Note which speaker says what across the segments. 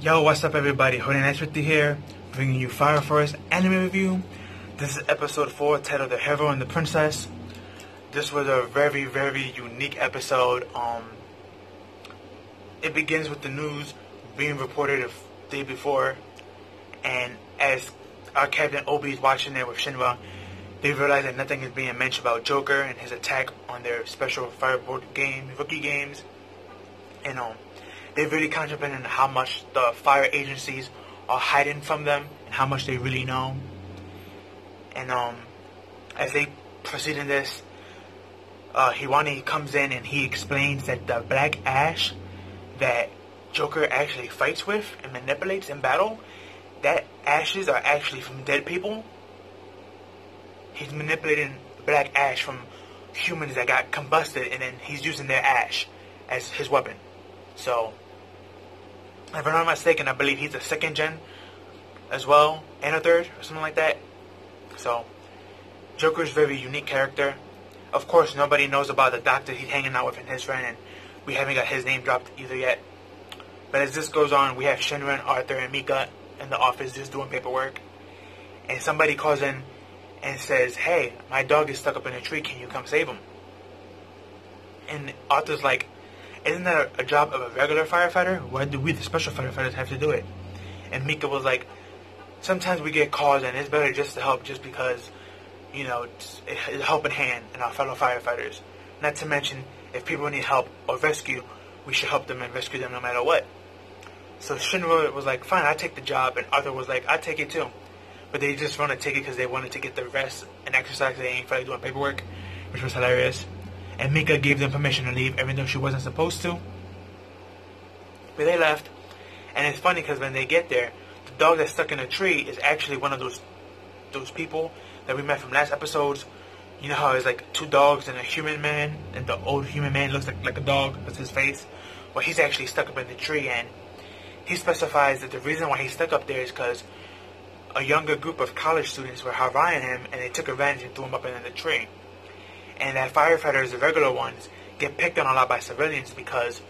Speaker 1: Yo, what's up everybody? Holding Nice with you here, bringing you Fire Forest anime review. This is episode 4 titled The Hero and the Princess. This was a very, very unique episode. It begins with the news being reported the day before, and as our Captain Obi is watching it with Shinra, they realize that nothing is being mentioned about Joker and his attack on their special Fireboard game, rookie games. And they're really contemplating how much the fire agencies are hiding from them and how much they really know. And as they proceed in this, Hiwani comes in and he explains that the black ash that Joker actually fights with and manipulates in battle, that ashes are actually from dead people. He's manipulating black ash from humans that got combusted, and then he's using their ash as his weapon. So, if I'm not mistaken, I believe he's a second gen as well, and a third, or something like that. So, Joker's a very unique character. Of course, nobody knows about the doctor he's hanging out with and his friend, and we haven't got his name dropped either yet. But as this goes on, we have Shinra and Arthur and Mika in the office just doing paperwork. And somebody calls in and says, "Hey, my dog is stuck up in a tree, can you come save him?" And Arthur's like, "Isn't that a job of a regular firefighter? Why do we, the special firefighters, have to do it?" And Mika was like, "Sometimes we get calls and it's better just to help just because, you know, it's a helping hand in our fellow firefighters. Not to mention, if people need help or rescue, we should help them and rescue them no matter what." So Shinra was like, "Fine, I take the job," and Arthur was like, "I take it too." But they just want to take it because they wanted to get the rest and exercise. They ain't feel like doing paperwork, which was hilarious. And Mika gave them permission to leave, even though she wasn't supposed to. But they left, and it's funny because when they get there, the dog that's stuck in a tree is actually one of those people that we met from last episodes. You know how there's like two dogs and a human man, and the old human man looks like a dog. That's his face. Well, he's actually stuck up in the tree, and he specifies that the reason why he's stuck up there is because a younger group of college students were haranguing him, and they took advantage and threw him up in the tree. And that firefighters, the regular ones, get picked on a lot by civilians because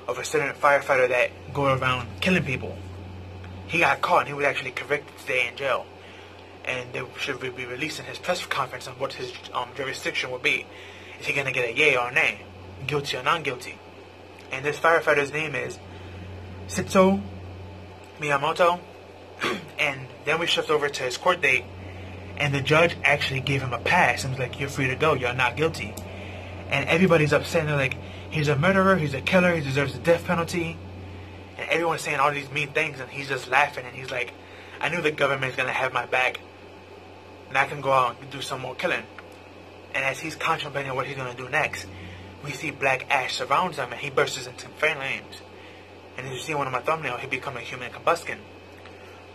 Speaker 1: of a certain firefighter that go around killing people. He got caught, and he was actually convicted today in jail. And they should be releasing his press conference on what his jurisdiction would be. Is he going to get a yay or a nay? Guilty or non-guilty? And this firefighter's name is Sitso Miyamoto. And then we shift over to his court date, and the judge actually gave him a pass and was like, "You're free to go, you're not guilty." And everybody's upset, and they're like, "He's a murderer, he's a killer, he deserves the death penalty." And everyone's saying all these mean things, and he's just laughing, and he's like, "I knew the government's going to have my back, and I can go out and do some more killing." And as he's contemplating what he's going to do next, we see black ash surrounds him, and he bursts into flames. And as you see on my thumbnail, he becomes a human combustion.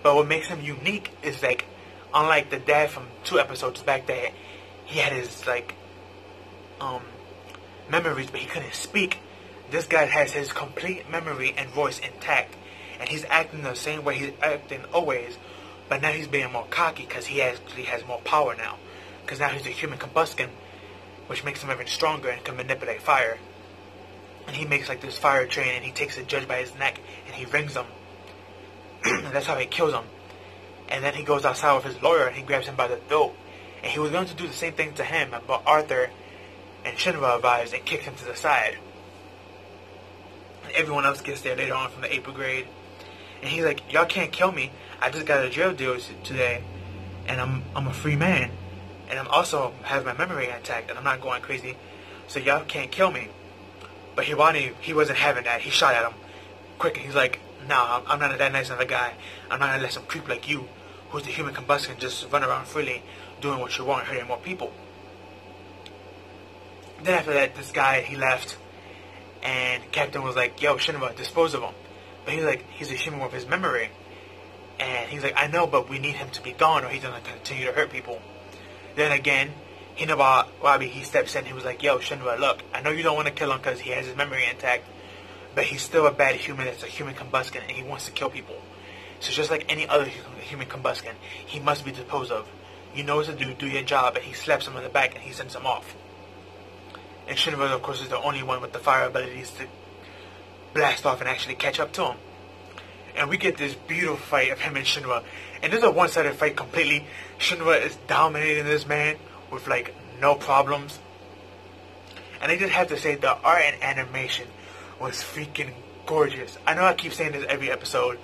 Speaker 1: But what makes him unique is, like, unlike the dad from 2 episodes back that he had his, like, memories, but he couldn't speak, this guy has his complete memory and voice intact. And he's acting the same way he's acting always, but now he's being more cocky because he actually has more power now. Because now he's a human combustion, which makes him even stronger and can manipulate fire. And he makes, like, this fire train, and he takes the judge by his neck, and he rings him. And that's how he kills him. And then he goes outside with his lawyer, and he grabs him by the throat. And he was going to do the same thing to him, but Arthur and Shinra arrives and kicks him to the side. And everyone else gets there later on from the 8th Brigade. And he's like, "Y'all can't kill me. I just got a jail deal today, and I'm a free man. And I'm also have my memory intact, and I'm not going crazy. So y'all can't kill me." But Hiwani, he wasn't having that. He shot at him quick, and he's like, "No, I'm not that nice of a guy. I'm not going to let some creep like you, who's the human combustion, just run around freely, doing what you want, hurting more people." Then after that, this guy, he left, and Captain was like, "Yo, Shinra, dispose of him." But he's like, he's a human with his memory. And he's like, "I know, but we need him to be gone, or he's going to continue to hurt people." Then again, Hinawabi, he steps in, he was like, "Yo, Shinra, look, I know you don't want to kill him because he has his memory intact, but he's still a bad human that's a human combustion, and he wants to kill people. So just like any other human combustion, he must be disposed of. You know what to do your job." And he slaps him on the back, and he sends him off. And Shinra, of course, is the only one with the fire abilities to blast off and actually catch up to him. and we get this beautiful fight of him and Shinra. And this is a one-sided fight completely. Shinra is dominating this man with like no problems. And I just have to say, the art and animation was freaking gorgeous. I know I keep saying this every episode,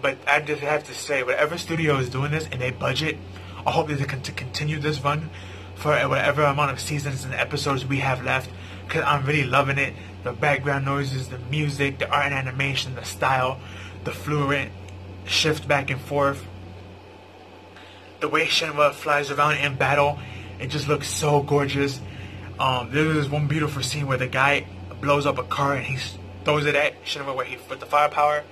Speaker 1: but I just have to say, whatever studio is doing this and they budget, I hope they can continue this run for whatever amount of seasons and episodes we have left, because I'm really loving it. The background noises, the music, the art and animation, the style, the fluent shift back and forth, the way Shinra flies around in battle, it just looks so gorgeous. There's this one beautiful scene where the guy blows up a car and he throws it at Shinra with the firepower,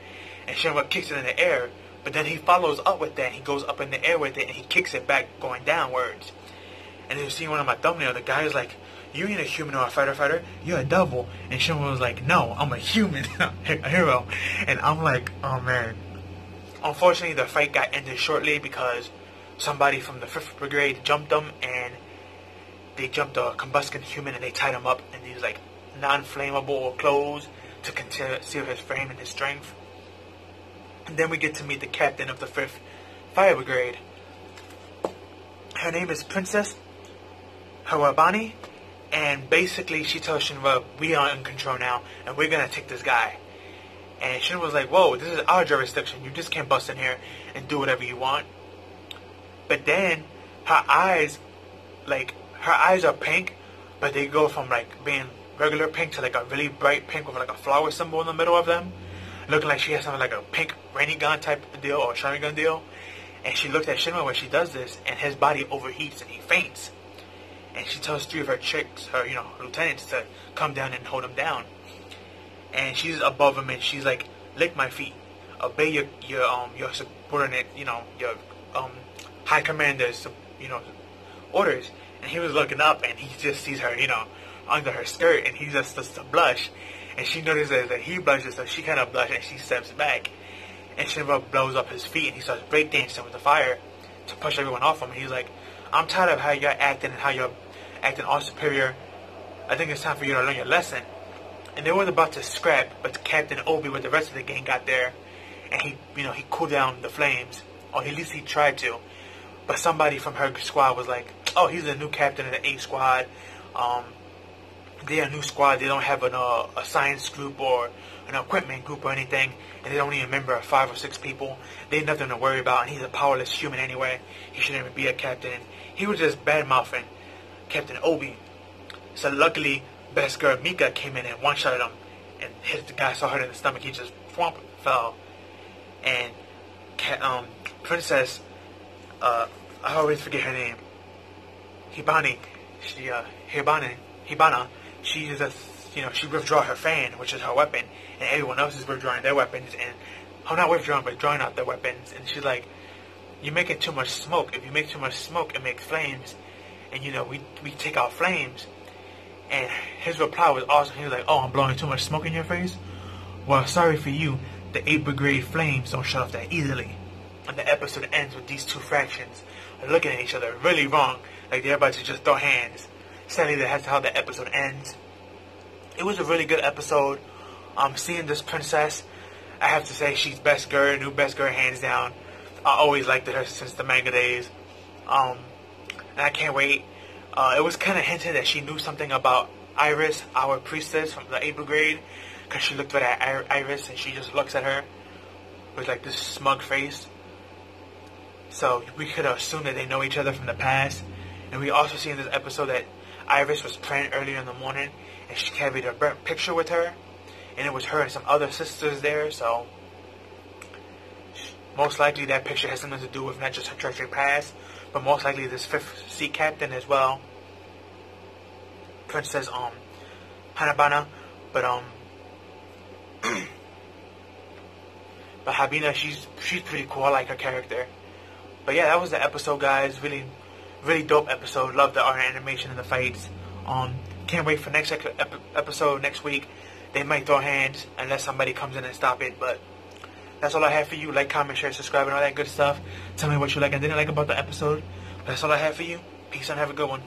Speaker 1: and Shinra kicks it in the air, but then he follows up with that. He goes up in the air with it and he kicks it back going downwards. And you see one of my thumbnail, the guy is like, "You ain't a human or a fighter, you're a devil." And Shinra was like, "No, I'm a human, a hero." And I'm like, oh man. Unfortunately, the fight got ended shortly because somebody from the 5th Brigade jumped him, and they jumped a combustion human and they tied him up in these like non-flammable clothes to conceal his frame and his strength. And then we get to meet the captain of the 5th Fire Brigade. Her name is Princess Hawabani, and basically she tells Shinra, "We are in control now, and we're gonna take this guy." And Shinra was like, "Whoa, this is our jurisdiction. You just can't bust in here and do whatever you want." But then her eyes are pink, but they go from like being regular pink to like a really bright pink with like a flower symbol in the middle of them, looking like she has something like a pink rainy gun type of deal or shiny gun deal. And she looked at Shinra when she does this, and his body overheats and he faints. And she tells 3 of her chicks, her lieutenants, to come down and hold him down. And she's above him, and she's like, "Lick my feet, obey your subordinate, your high commander's orders." And he was looking up, and he just sees her, under her skirt, and he just starts to blush. And she notices that he blushes, so she kind of blushes, and she steps back. And Shinra blows up his feet, and he starts breakdancing with the fire to push everyone off him. And he's like, "I'm tired of how you're acting and how you're acting all superior. I think it's time for you to learn your lesson." And they were about to scrap, but Captain Obi with the rest of the gang got there, and he cooled down the flames, or at least he tried to. But somebody from her squad was like, "Oh, he's the new captain of the A squad. They're a new squad. They don't have a science group or an equipment group or anything, and they don't even remember 5 or 6 people. They have nothing to worry about, and he's a powerless human anyway. He shouldn't even be a captain." And he was just bad-mouthing Captain Obi. So luckily, best girl Mika came in and one-shotted him, and hit the guy so hard in the stomach he just fell. And Princess, I always forget her name, Hibana, she just, she withdraw her fan, which is her weapon, and everyone else is withdrawing their weapons, and, not withdrawing, but drawing out their weapons, and she's like, "You're making too much smoke. If you make too much smoke, it makes flames, and, we take out flames." And his reply was awesome. He was like, "Oh, I'm blowing too much smoke in your face? Well, sorry for you. The 8th Brigade flames don't shut off that easily." And the episode ends with these 2 factions looking at each other really wrong, like they're about to just throw hands. Sadly, that's how the episode ends. It was a really good episode. Seeing this princess, I have to say she's best girl, new best girl hands down. I always liked her since the manga days. And I can't wait. It was kind of hinted that she knew something about Iris, our priestess from the 8th Brigade, because she looked right at Iris and she just looks at her with like this smug face. So we could assume that they know each other from the past. And we also see in this episode that Iris was praying earlier in the morning, and she carried a burnt picture with her, and it was her and some other sisters there. So most likely that picture has something to do with not just her treachery past, but most likely this 5th Sea Captain as well, Princess Hanabana. But but Habina, she's pretty cool. I like her character. But yeah, that was the episode, guys. Really, really dope episode. Love the art and animation and the fights. Can't wait for next episode next week. They might throw hands unless somebody comes in and stop it. But that's all I have for you. Like, comment, share, subscribe, and all that good stuff. Tell me what you like and didn't like about the episode. That's all I have for you. Peace and have a good one.